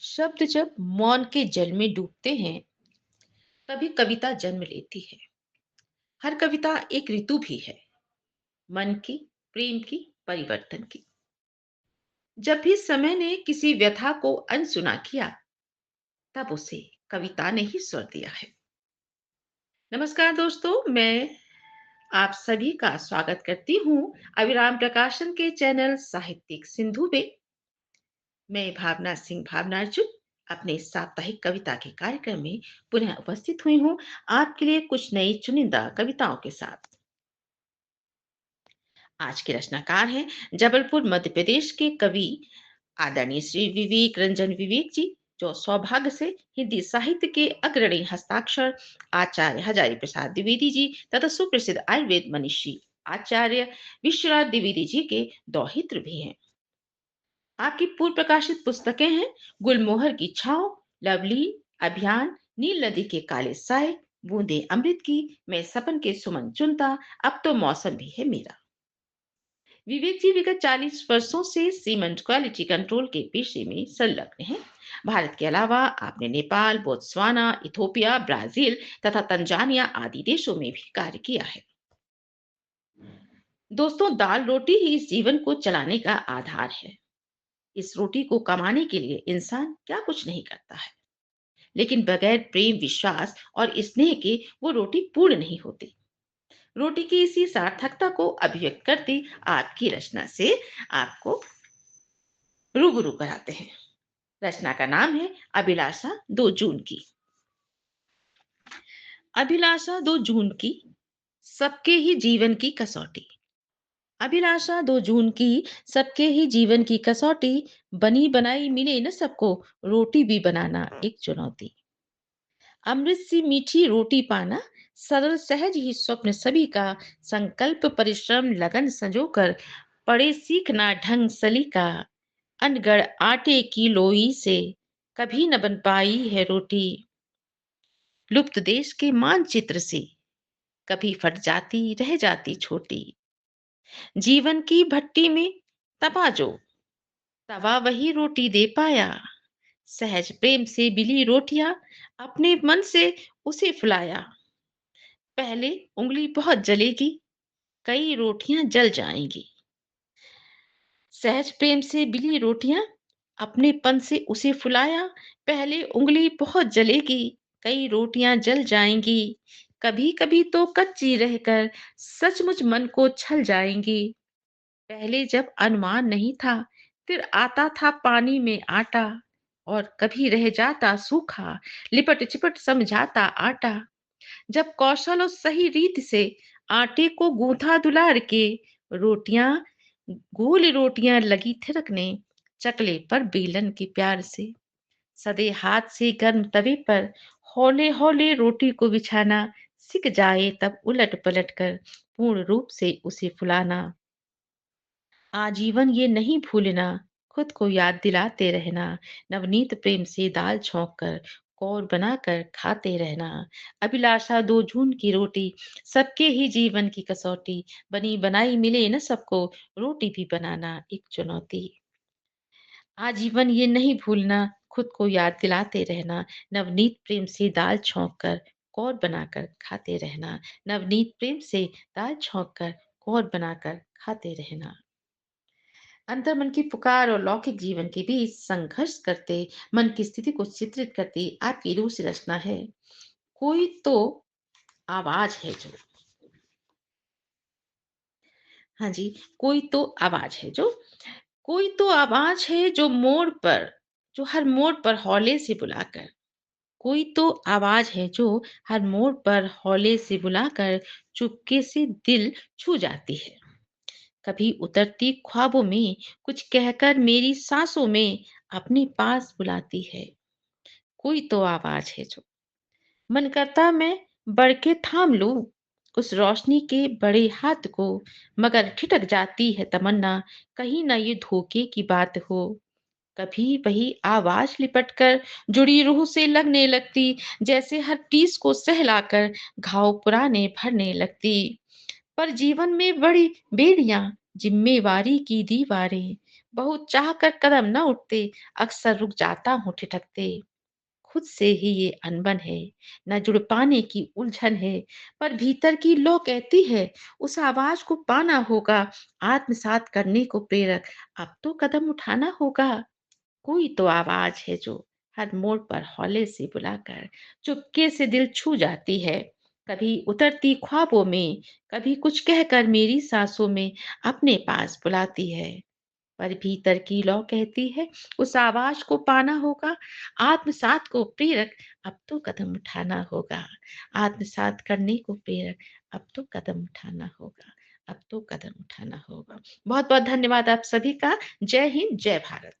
शब्द जब मौन के जल में डूबते हैं, तभी कविता जन्म लेती है। हर कविता एक ऋतु भी है, मन की, प्रेम की, परिवर्तन की। जब भी समय ने किसी व्यथा को अनसुना किया, तब उसे कविता ने ही स्वर दिया है। नमस्कार दोस्तों, मैं आप सभी का स्वागत करती हूँ अविराम प्रकाशन के चैनल साहित्यिक सिंधु में। मैं भावना सिंह भावनार्जुन अपने साप्ताहिक कविता के कार्यक्रम में पुनः उपस्थित हुई हूँ, आपके लिए कुछ नई चुनिंदा कविताओं के साथ। आज के रचनाकार हैं जबलपुर मध्य प्रदेश के कवि आदरणीय श्री विवेक रंजन विवेक जी, जो सौभाग्य से हिंदी साहित्य के अग्रणी हस्ताक्षर आचार्य हजारी प्रसाद द्विवेदी जी तथा सुप्रसिद्ध आयुर्वेद मनीषी आचार्य विश्वनाथ द्विवेदी जी के दौहित्र भी हैं। आपकी पूर्व प्रकाशित पुस्तकें हैं गुलमोहर की छांव, लवली, अभियान, नील नदी के काले साए, बूंदे अमृत की, मैं सपन के सुमन चुनता, अब तो मौसम भी है मेरा। विवेक जी विगत 40 वर्षों से सीमेंट क्वालिटी कंट्रोल के पेशे में संलग्न हैं। भारत के अलावा आपने नेपाल, बोत्सवाना, इथोपिया, ब्राजील तथा तंजानिया आदि देशों में भी कार्य किया है। दोस्तों, दाल रोटी ही इस जीवन को चलाने का आधार है। इस रोटी को कमाने के लिए इंसान क्या कुछ नहीं करता है, लेकिन बगैर प्रेम, विश्वास और स्नेह के वो रोटी पूर्ण नहीं होती। रोटी की इसी सार्थकता को अभिव्यक्त करती आपकी रचना से आपको रूबरू कराते हैं। रचना का नाम है अभिलाषा 2 जून की। अभिलाषा 2 जून की, सबके ही जीवन की कसौटी। अभिलाषा 2 जून की, सबके ही जीवन की कसौटी। बनी बनाई मिले न सबको, रोटी भी बनाना एक चुनौती। अमृत सी मीठी रोटी पाना, सरल सहज ही स्वप्न सभी का। संकल्प परिश्रम लगन संजोकर, पड़े सीखना ढंग सलीका। अनगढ़ आटे की लोई से, कभी न बन पाई है रोटी। लुप्त देश के मानचित्र से, कभी फट जाती रह जाती छोटी। जीवन की भट्टी में तपा जो, तवा वही रोटी दे पाया। सहज प्रेम से बिली रोटियां, अपने मन से उसे फुलाया। पहले उंगली बहुत जलेगी, कई रोटियां जल जाएंगी। सहज प्रेम से बिली रोटियां, अपने पन से उसे फुलाया। पहले उंगली बहुत जलेगी, कई रोटियां जल जाएंगी। कभी कभी तो कच्ची रहकर सचमुच मन को छल जाएंगी। पहले जब अनुमान नहीं था, फिर आता था पानी में आटा। और कभी रह जाता सूखा, लिपट चिपट समझाता आटा। जब कौशल और सही रीत से आटे को गूंथा दुलार के, रोटियां, गोल रोटियां लगी थिरकने, चकले पर बेलन के प्यार से। सदे हाथ से गर्म तवे पर, हौले हौले रोटी को बिछाना। सिक जाए तब उलट पलट कर, पूर्ण रूप से उसे फुलाना। आजीवन ये नहीं भूलना, खुद को याद दिलाते रहना। नवनीत प्रेम से दाल छौंक कर, कौर बनाकर खाते रहना। अभिलाषा 2 जून की रोटी, सबके ही जीवन की कसौटी। बनी बनाई मिले न सबको, रोटी भी बनाना एक चुनौती। आजीवन ये नहीं भूलना, खुद को याद दिलाते रहना। नवनीत प्रेम से दाल छौंक कर, कौर बनाकर खाते रहना। नवनीत प्रेम से दाल छौंक कर, कौर बनाकर खाते रहना। अंतर्मन की पुकार और लौकिक जीवन के बीच संघर्ष करते मन की स्थिति को चित्रित करती आपकी दूसरी रचना है कोई तो आवाज है जो। हाँ जी, कोई तो आवाज है जो। कोई तो आवाज है जो मोड़ पर, जो हर मोड़ पर हौले से बुलाकर। कोई तो आवाज है जो हर मोड़ पर हौले से बुलाकर, चुपके से दिल छू जाती है। कभी उतरती ख्वाबों में, कुछ कहकर मेरी सांसों में अपने पास बुलाती है। कोई तो आवाज है जो। मन करता मैं बढ़ के थाम लूं उस रोशनी के बड़े हाथ को, मगर ठिठक जाती है तमन्ना, कहीं ना ये धोखे की बात हो। कभी वही आवाज लिपट कर जुड़ी रूह से लगने लगती, जैसे हर टीस को सहलाकर घाव पुराने भरने लगती। पर जीवन में बड़ी बेड़ियां, जिम्मेवारी की दीवारें, बहुत चाह कर कदम न उठते, अक्सर रुक जाता हूँ ठिठकते। खुद से ही ये अनबन है, न जुड़ पाने की उलझन है, पर भीतर की लौ कहती है, उस आवाज को पाना होगा, आत्मसात करने को प्रेरक, अब तो कदम उठाना होगा। कोई तो आवाज है जो हर मोड़ पर हौले से बुलाकर चुपके से दिल छू जाती है। कभी उतरती ख्वाबों में, कभी कुछ कहकर मेरी सांसों में अपने पास बुलाती है। पर भीतर की लौ कहती है, उस आवाज को पाना होगा, आत्मसात को प्रेरक, अब तो कदम उठाना होगा। आत्मसात करने को प्रेरक, अब तो कदम उठाना होगा। अब तो कदम उठाना होगा। बहुत बहुत धन्यवाद आप सभी का। जय हिंद, जय भारत।